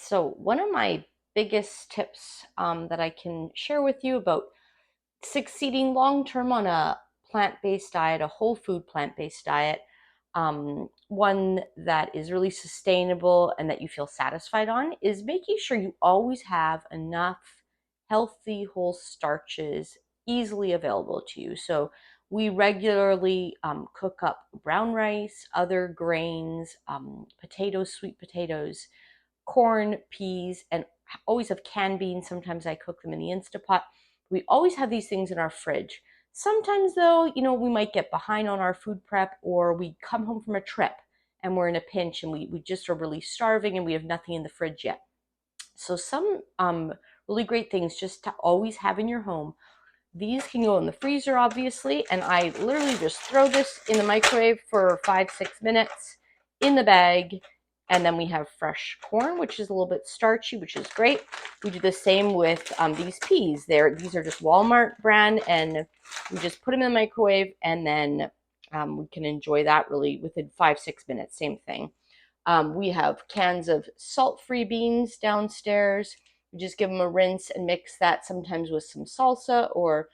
So one of my biggest tips that I can share with you about succeeding long term on a plant-based diet, a whole food plant-based diet, one that is really sustainable and that you feel satisfied on, is making sure you always have enough healthy whole starches easily available to you. So we regularly cook up brown rice, other grains, potatoes, sweet potatoes, corn, peas, and always have canned beans. Sometimes I cook them in the Instapot. We always have these things in our fridge. Sometimes though, we might get behind on our food prep, or we come home from a trip and we're in a pinch and we just are really starving and we have nothing in the fridge yet. So some really great things just to always have in your home. These can go in the freezer, obviously, and I literally just throw this in the microwave for 5-6 minutes in the bag. And then we have fresh corn, which is a little bit starchy, which is great. We do the same with these peas. These are just Walmart brand, and we just put them in the microwave, and then we can enjoy that really within 5-6 minutes. Same thing. We have cans of salt-free beans downstairs. You just give them a rinse and mix that sometimes with some salsa, or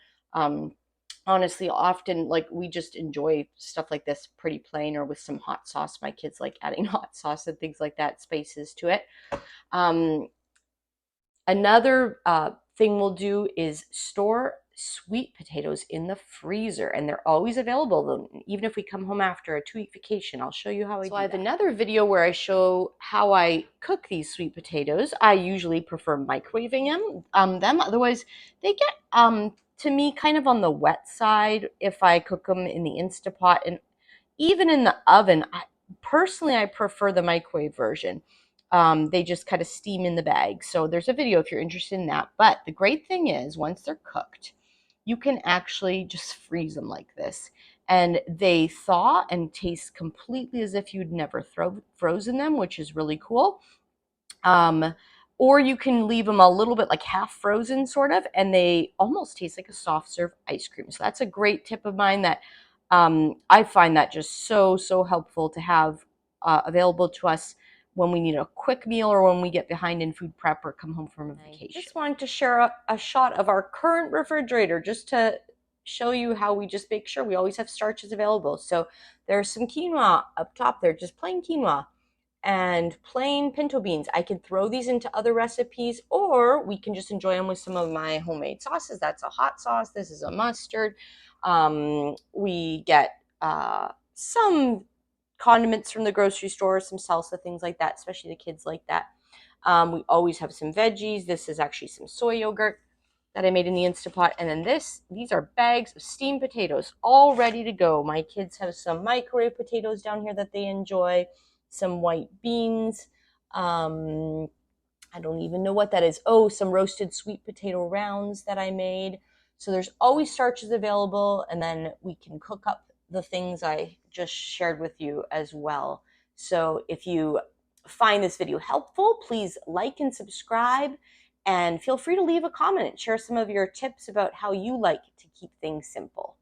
honestly, often, like, we just enjoy stuff like this pretty plain or with some hot sauce. My kids like adding hot sauce and things like that, spices to it. Another thing we'll do is store sweet potatoes in the freezer, and they're always available. Even if we come home after a 2-week vacation, I'll show you how I do that. So I have another video where I show how I cook these sweet potatoes. I usually prefer microwaving them. Otherwise, they get to me kind of on the wet side if I cook them in the Instapot, and even in the oven. Personally, I prefer the microwave version. They just kind of steam in the bag. So there's a video if you're interested in that. But the great thing is, once they're cooked, you can actually just freeze them like this. And they thaw and taste completely as if you'd never frozen them, which is really cool. Or you can leave them a little bit like half frozen, sort of, and they almost taste like a soft serve ice cream. So that's a great tip of mine that I find that just so helpful to have available to us when we need a quick meal, or when we get behind in food prep or come home from a vacation. I just wanted to share a shot of our current refrigerator just to show you how we just make sure we always have starches available. So there's some quinoa up top there, just plain quinoa, and plain pinto beans. I can throw these into other recipes, or we can just enjoy them with some of my homemade sauces. That's a hot sauce. This is a mustard. We get some condiments from the grocery store, some salsa, things like that, especially the kids like that. We always have some veggies. This is actually some soy yogurt that I made in the Instapot. And then these are bags of steamed potatoes, all ready to go. My kids have some microwave potatoes down here that they enjoy, some white beans. I don't even know what that is. Oh, some roasted sweet potato rounds that I made. So there's always starches available, and then we can cook up the things I just shared with you as well. So if you find this video helpful, please like and subscribe, and feel free to leave a comment and share some of your tips about how you like to keep things simple.